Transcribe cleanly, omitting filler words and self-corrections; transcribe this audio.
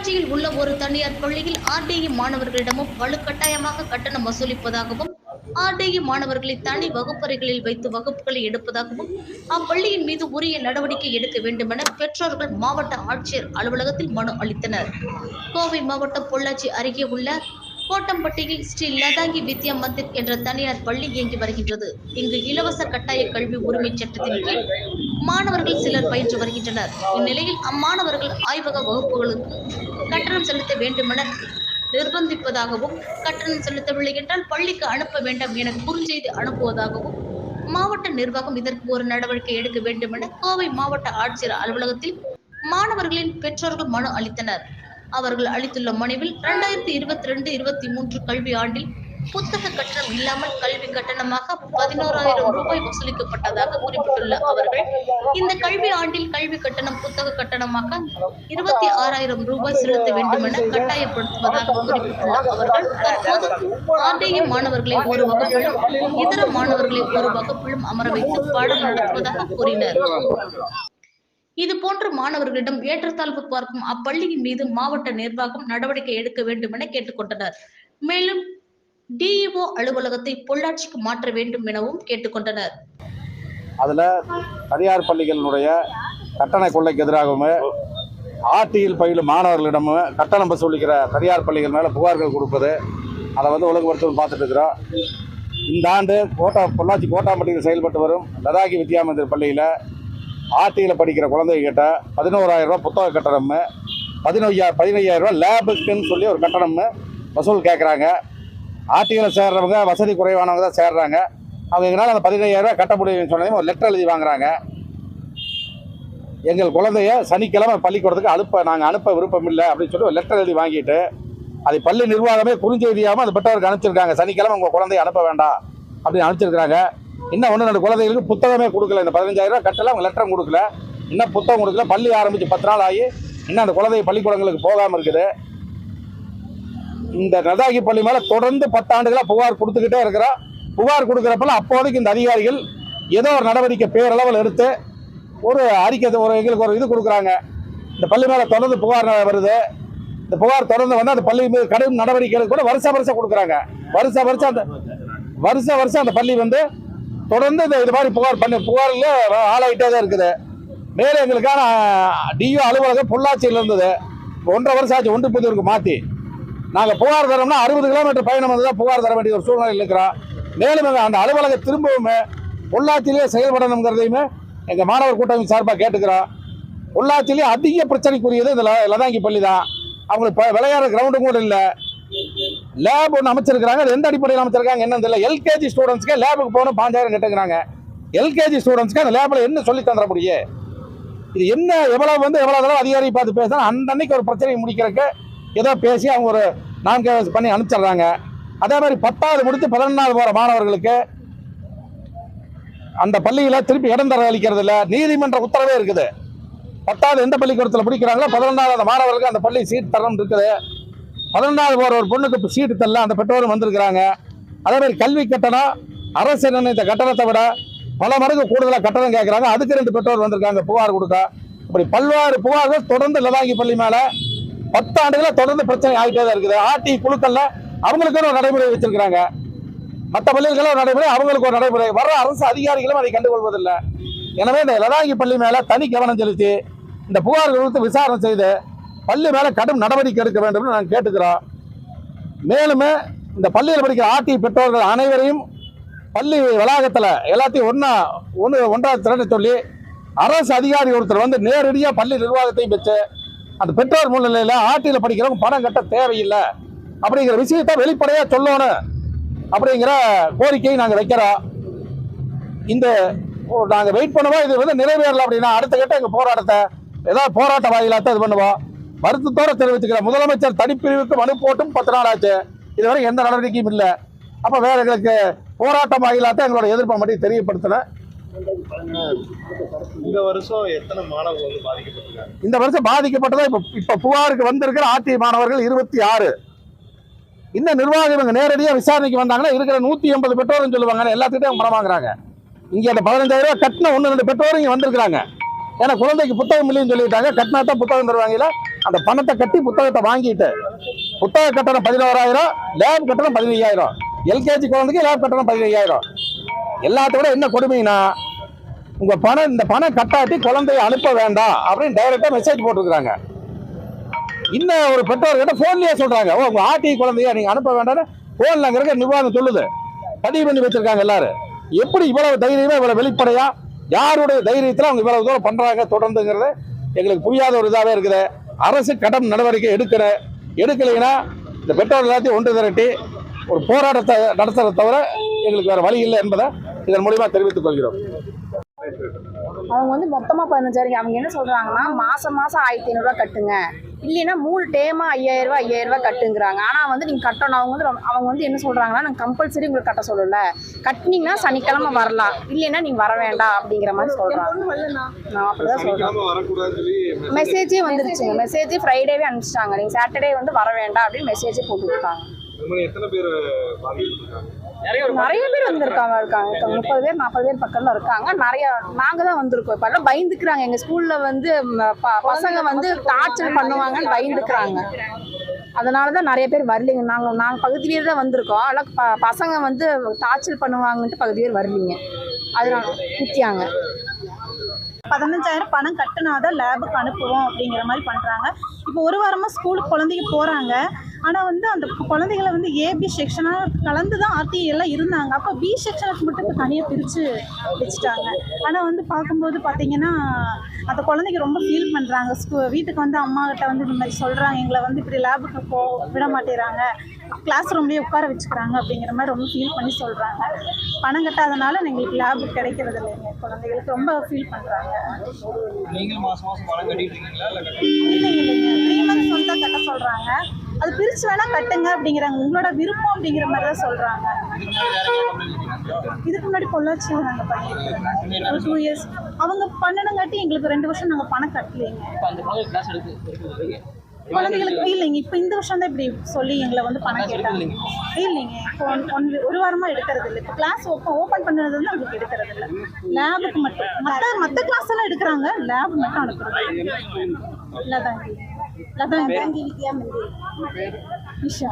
பொள்ளாச்சியில் உள்ள ஒரு தனியார் பள்ளியில் ஆர்டிஇ மாணவர்களிடமும் வலுக்கட்டாயமாக கட்டணம் வசூலிப்பதாகவும் ஆர்டிஇ மாணவர்களை தனி வகுப்பறைகளில் வைத்து வகுப்புகளை எடுப்பதாகவும் அப்பள்ளியின் மீது உரிய நடவடிக்கை எடுக்க வேண்டுமென பெற்றோர்கள் மாவட்ட ஆட்சியர் அலுவலகத்தில் மனு அளித்தனர். கோவை மாவட்டம் பொள்ளாச்சி அருகே உள்ள கோட்டம்பட்டியில் ஸ்ரீ லதாங்கி வித்யா மந்திர் என்ற தனியார் பள்ளி இயங்கி வருகின்றது. இங்கு இலவச கட்டாய கல்வி உரிமை சட்டத்தின் கீழ் மாணவர்கள் சிலர் பயின்று வருகின்றனர். இந்நிலையில் அம்மாணவர்கள் ஆய்வக வகுப்புகளுக்கு கட்டணம் செலுத்த வேண்டுமென நிர்பந்திப்பதாகவும், கட்டணம் செலுத்தவில்லை என்றால் பள்ளிக்கு அனுப்ப வேண்டாம் என குறுஞ்செய்தி அனுப்புவதாகவும் மாவட்ட நிர்வாகம் இதற்கு ஒரு நடவடிக்கை எடுக்க வேண்டுமென கோவை மாவட்ட ஆட்சியர் அலுவலகத்தில் மாணவர்களின் பெற்றோர்கள் மனு அளித்தனர். அவர்கள் அளித்துள்ள மனுவில் 2022-23 கல்வி ஆண்டில் புத்தக கட்டணம் இல்லாமல் கல்வி கட்டணமாக 11,000 ரூபாய் வசூலிக்கப்பட்டதாக குறிப்பிட்டுள்ள அவர்கள், இந்த கல்வி ஆண்டில் கல்வி கட்டணம் புத்தக கட்டணமாக 26,000 ரூபாய் செலுத்த வேண்டுமென கட்டாயப்படுத்துவதாக குறிப்பிட்டுள்ள அவர்கள், தற்போது ஆர்டிஇ மாணவர்களை ஒரு வகுப்பிலும் இதர மாணவர்களை ஒரு வகுப்பிலும் அமர வைத்து பாடம் நடத்துவதாக கூறினர். இதுபோன்ற மாணவர்களிடம் ஏற்றத்தாழ்வு பார்க்கும் அப்பள்ளியின் மீது மாவட்ட நிர்வாகம் நடவடிக்கை எடுக்க வேண்டும் என கேட்டுக்கொண்டனர். மேலும் டிஇஓ அலுவலகத்தை பொள்ளாச்சிக்கு மாற்ற வேண்டும் எனவும் கேட்டுக்கொண்டனர். அதுல தனியார் பள்ளிகளுடைய கட்டண கொள்ளைக்கு எதிராகவும் ஆர்டியில் பயிலும் மாணவர்களிடமும் கட்டணம் வசூலிக்கிற தனியார் பள்ளிகள் மேல புகார்கள் கொடுப்பது, அதை ஒழுங்குபடுத்தவும் பார்த்துட்டு இருக்கிறோம். இந்த ஆண்டு பொள்ளாச்சி கோட்டாம்பட்டியில் செயல்பட்டு வரும் லதாங்கி வித்யா மந்திர் பள்ளியில் ஆர்டியில் படிக்கிற குழந்தைகிட்ட 11,000 ரூபா புத்தக கட்டணம், 15,000 ரூபா லேபுக்குன்னு சொல்லி ஒரு கட்டணம் வசூல் கேட்குறாங்க. ஆர்டியில் சேர்றவங்க வசதி குறைவானவங்க தான் சேர்றாங்க. அவங்க எங்களால் அந்த 15,000 ரூபா கட்ட முடியும்னு சொன்னதையும் ஒரு லெட்டர் எழுதி வாங்குறாங்க. எங்கள் குழந்தைய சனிக்கிழமை பள்ளிக்கூடத்துக்கு நாங்கள் அனுப்ப விருப்பம் இல்லை அப்படின்னு சொல்லி ஒரு லெட்டர் எழுதி வாங்கிட்டு அதை பள்ளி நிர்வாகமே குறுஞ்செய்தியாமல் அது பெற்றவருக்கு அனுப்பிச்சிருக்காங்க. சனிக்கிழமை உங்கள் குழந்தைய அனுப்ப வேண்டாம் அப்படின்னு அனுப்பிச்சிருக்காங்க. இன்னும் 1-2 குழந்தைகளுக்கு புத்தகமே கொடுக்கல. இந்த 15,000 ரூபா கட்டல, அவங்க லெட்டரும் கொடுக்கல, இன்னும் புத்தகம் கொடுக்கல. பள்ளி ஆரம்பித்து 10 நாள் ஆகி இன்னும் அந்த குழந்தை பள்ளிக்கூடங்களுக்கு போகாமல் இருக்குது. இந்த லதாங்கி பள்ளி மேலே தொடர்ந்து 10 ஆண்டுகளாக புகார் கொடுத்துக்கிட்டே இருக்கிறோம். புகார் கொடுக்குறப்பெல்லாம் அப்போதைக்கு இந்த அதிகாரிகள் ஏதோ ஒரு நடவடிக்கை பேரளவில் எடுத்து ஒரு அறிக்கை எங்களுக்கு ஒரு இது கொடுக்குறாங்க. இந்த பள்ளி மேலே தொடர்ந்து புகார் வருது. இந்த புகார் தொடர்ந்து வந்து அந்த பள்ளி மீது கடும் நடவடிக்கைகள் கூட வருஷம் கொடுக்குறாங்க. வருஷம் அந்த பள்ளி வந்து தொடர்ந்து இது மாதிரி புகாரில் ஆளாயிட்டே தான் இருக்குது. மேலே எங்களுக்கான டிஓ அலுவலகம் பொள்ளாச்சியில் இருந்தது. 1.5 வருஷம் ஆச்சு ஒன்றுபுதூருக்கு மாற்றி. நாங்கள் புகார் தரோம்னா 60 கிலோமீட்டர் பயணம் வந்து தான் புகார் தர வேண்டிய ஒரு சூழ்நிலையில் இருக்கிறோம். மேலும் அந்த அலுவலகம் திரும்பவும் பொள்ளாச்சியிலே செயல்படணுங்கிறதையுமே எங்கள் மாணவர் கூட்டமைப்பு சார்பாக கேட்டுக்கிறோம். பொள்ளாச்சியிலே அதிக பிரச்சனைக்குரியது இந்த லதாங்கி பள்ளி தான். அவங்களுக்கு விளையாடுற கிரவுண்டும் கூட இல்லை. லேப் ஒன்று அமைச்சிருக்கிறாங்க. அது எந்த அடிப்படையில் அமைச்சிருக்காங்க என்னன்னு தெரியல. எல்கேஜி ஸ்டூடெண்ட்ஸ்க்கு லேபுக்கு போகணும் 5,000 கேட்டுக்கிறாங்க. எல்கேஜி ஸ்டூடெண்ட்ஸ்க்கு அந்த லேபில் என்ன சொல்லி தந்துட முடியும்? இது என்ன எவ்வளவு தடவை அதிகாரி பார்த்து பேசுனா அன்னைக்கு ஒரு பிரச்சனையை முடிக்கிறதுக்கு ஏதோ பேசி அவங்க ஒரு நான்கு பண்ணி அனுப்பிச்சிடுறாங்க. அதே மாதிரி 10வது முடித்து 11வது போகிற மாணவர்களுக்கு அந்த பள்ளியில் திருப்பி இடம் தர அளிக்கிறது இல்லை. நீதிமன்ற உத்தரவே இருக்குது. 10வது எந்த பள்ளிக்கூடத்தில் பிடிக்கிறாங்களோ 11வது மாணவர்களுக்கு அந்த பள்ளி சீட் தரணும் இருக்குது. 11வது போகிற ஒரு பொண்ணுக்கு சீட்டு தரல, அந்த பெற்றோரும் வந்திருக்கிறாங்க. அதே மாதிரி கல்வி கட்டணம் அரசு நிர்ணயித்த கட்டணத்தை விட பல மடங்கு கூடுதலாக கட்டணம் கேட்குறாங்க. அதுக்கு 2 பெற்றோர் வந்திருக்காங்க புகார் கொடுக்க. இப்படி பல்வேறு புகார்கள் தொடர்ந்து லதாங்கி பள்ளி மேலே 10 ஆண்டுகளாக தொடர்ந்து பிரச்சனை ஆகிட்டே தான் இருக்குது. ஆர்டி குழுக்கள்ல அவங்களுக்கு ஒரு நடைமுறை வச்சிருக்கிறாங்க. மற்ற பள்ளிகளுக்கு ஒரு நடைமுறை, அவங்களுக்கு ஒரு நடைமுறை. வர அரசு அதிகாரிகளும் அதை கண்டுகொள்வதில்லை. எனவே இந்த லதாங்கி பள்ளி மேலே தனி கவனம் செலுத்தி இந்த புகார்கள் குறித்து விசாரணை செய்து பள்ளி மேலே கடும் நடவடிக்கை எடுக்க வேண்டும் நாங்கள் கேட்டுக்கிறோம். மேலும் இந்த பள்ளியில் படிக்கிற ஆர்டி பெற்றோர்கள் அனைவரையும் பள்ளி வளாகத்தில் எல்லாத்தையும் ஒன்றாக திரட்ட சொல்லி அரசு அதிகாரி ஒருத்தர் வந்து நேரடியாக பள்ளி நிர்வாகத்தையும் பெற்று அந்த பெற்றோர் முன்னிலையில் ஆர்டியில் படிக்கிறவங்க பணம் கட்ட தேவையில்லை அப்படிங்கிற விஷயத்தை வெளிப்படையாக சொல்லணும் அப்படிங்கிற கோரிக்கையை நாங்கள் வைக்கிறோம். இந்த நாங்கள் வெயிட் பண்ணுவோம். இது வந்து நிறைவேறல அப்படின்னா அடுத்த கட்ட எங்கள் போராட்டத்தை ஏதாவது போராட்ட வாயிலாக இது பண்ணுவோம். வருத்தத்தோடு தெரிவித்துக்கிற முதலமைச்சர் தனிப்பிரிவுக்கு மனு போட்டும் 10 நாள் ஆச்சு. இதுவரை எந்த நடவடிக்கையும் இல்லை. அப்போ வேற எங்களுக்கு போராட்டம் வாயிலாக எங்களோட எதிர்ப்பை மட்டும் தெரியப்படுத்தினேன். இந்த வருஷம் எத்தனை மாணவர்கள் பாதிக்கப்பட்டிருக்காங்க? இந்த வருஷம் பாதிக்கப்பட்டதா இப்ப புகாருக்கு வந்திருக்கிற ஆர்டி மாணவர்கள் 26. இன்னும் நிர்வாகம் இவங்க நேரடியாக விசாரணைக்கு வந்தாங்கன்னா இருக்கிற 180 பெற்றோர்னு சொல்லுவாங்க. எல்லாத்துக்கிட்டையும் பணம் வாங்குறாங்க. இங்கே அந்த 15,000 ரூபாய் கட்டின 1-2 பெற்றோரும் இங்கே வந்திருக்கிறாங்க. ஏன்னா குழந்தைக்கு புத்தகம் இல்லைன்னு சொல்லிட்டாங்க. கட்டினா தான் புத்தகம் தருவாங்க. அந்த பணத்தை கட்டி புத்தகத்தை வாங்கிட்டு புத்தக கட்டணம் 11,000, லேப் கட்டணம் 15,000, எல்கேஜி குழந்தைக்கு லேப் கட்டணம் 15,000. எல்லாத்த விட என்ன கொடுமைன்னா இந்த பணம் கட்டாட்டி குழந்தைய அனுப்ப வேண்டாம் அப்படின்னு டைரக்டா மெசேஜ் போட்டுருக்காங்க. இன்னும் ஒரு பெற்றோர்கிட்ட போன்லயே சொல்றாங்க, உங்க ஆர்டி குழந்தைய நீங்க அனுப்ப வேண்டாம்னு போன்லங்கிறத நிர்வாகம் சொல்லுது. பதிவு பண்ணி வச்சிருக்காங்க எல்லாரும். எப்படி இவ்வளவு தைரியமா இவ்வளவு வெளிப்படையா யாருடைய தைரியத்துல அவங்க இவ்வளவு தூரம் பண்றாங்க தொடர்ந்துங்கிறது எங்களுக்கு புரியாத ஒரு இதாவே இருக்குது. அரசு கடும் நடவடிக்கை எடுக்கலைன்னா இந்த பெற்றோர் எல்லாத்தையும் ஒன்று திரட்டி ஒரு போராட்டத்தை நடத்துறதை தவிர எங்களுக்கு வேற வழி இல்லை என்பதை இதன் மூலியமா தெரிவித்துக் கொள்கிறோம். அவங்க வந்து மொத்தமாக 15,000. அவங்க என்ன சொல்கிறாங்கன்னா மாதம் 1,500 கட்டுங்க, இல்லைன்னா 3 டேமாக 5,000 கட்டுங்கிறாங்க. ஆனால் வந்து நீங்கள் கட்டணும். அவங்க வந்து என்ன சொல்கிறாங்கன்னா நாங்கள் கம்பல்சரி உங்களுக்கு கட்ட சொல்லலை, கட்டினீங்கன்னா சனிக்கிழமை வரலாம், இல்லைன்னா நீங்கள் வர வேண்டாம் அப்படிங்கிற மாதிரி சொல்கிறாங்க. நான் அப்படிதான் சொல்கிறேன். மெசேஜே வந்துருச்சுங்க. மெசேஜே ஃப்ரைடேவே அனுப்பிச்சிட்டாங்க, நீங்கள் சாட்டர்டே வந்து வர வேண்டாம் அப்படின்னு மெசேஜே போட்டு விட்டாங்க. நிறைய பேர் வந்திருக்காங்க. 30 பேர் 40 பேர் பக்கம்ல இருக்காங்க. நிறைய நாங்க தான் வந்திருக்கோம். இப்ப எல்லாம் பயந்துக்கிறாங்க. எங்க ஸ்கூல்ல வந்து பசங்க வந்து டார்ச்சர் பண்ணுவாங்கன்னு பயந்துக்கிறாங்க. அதனாலதான் நிறைய பேர் வரலைங்க. நாங்க பகுதி பேர் தான் வந்திருக்கோம். ஆனால் பசங்க வந்து டார்ச்சர் பண்ணுவாங்கன்ட்டு பகுதி பேர் வரலீங்க. அதனால குத்தியாங்க. 15,000 பணம் கட்டினாதான் லேபுக்கு அனுப்புவோம் அப்படிங்கிற மாதிரி பண்ணுறாங்க. இப்போ ஒரு வாரமாக ஸ்கூலுக்கு குழந்தைங்க போகிறாங்க. ஆனால் வந்து அந்த குழந்தைகளை வந்து ஏபி செக்ஷனாக கலந்து தான் ஆர்டி எல்லாம் இருந்தாங்க. அப்போ பி செக்ஷனுக்கு மட்டும் இப்போ தனியாக பிரித்து வச்சுட்டாங்க. ஆனால் வந்து பார்க்கும்போது பார்த்தீங்கன்னா அந்த குழந்தைங்க ரொம்ப ஃபீல் பண்ணுறாங்க. வீட்டுக்கு வந்து அம்மாக்கிட்ட வந்து இந்த மாதிரி சொல்கிறாங்க, எங்களை வந்து இப்படி லேபுக்கு விட மாட்டேறாங்க, கிளாஸ் ரூம்லேயே உட்கார வச்சுக்கிறாங்க அப்படிங்கிற மாதிரி ரொம்ப ஃபீல் பண்ணி சொல்கிறாங்க. பணம் கட்டாதனால எங்களுக்கு லேபு கிடைக்கிறது இல்லைங்க. குழந்தைகளுக்கு ரொம்ப ஃபீல் பண்ணுறாங்க. இல்லைங்க 3 months வந்து தான் கட்ட சொல்கிறாங்க. அது பிரித்து வேணால் கட்டுங்க அப்படிங்கிறாங்க. உங்களோட விருப்பம் அப்படிங்கிற மாதிரி தான் சொல்கிறாங்க. இதுக்கு முன்னாடி பொள்ளாச்சியில் நாங்கள் பண்ணியிருக்கோம். ஒரு 2 years அவங்க பண்ணணுங்காட்டி எங்களுக்கு 2 வருஷம் நாங்கள் பணம் கட்டலைங்க. குழந்தைகளுக்கு இல்லைங்க. இப்போ இந்த வருஷம் தான் இப்படி சொல்லி எங்களை வந்து பணம் கேட்டாங்க. இல்லைங்க, இப்போ ஒரு வாரமாக எடுக்கிறது இல்லை. இப்போ கிளாஸ் ஓப்பன் பண்ணுறது வந்து அவங்களுக்கு எடுக்கிறது இல்லை. லேபுக்கு மட்டும் மற்ற கிளாஸ் எல்லாம் எடுக்கிறாங்க. லேப் மட்டும் அனுப்புறது. லதாங்கி நிஷா.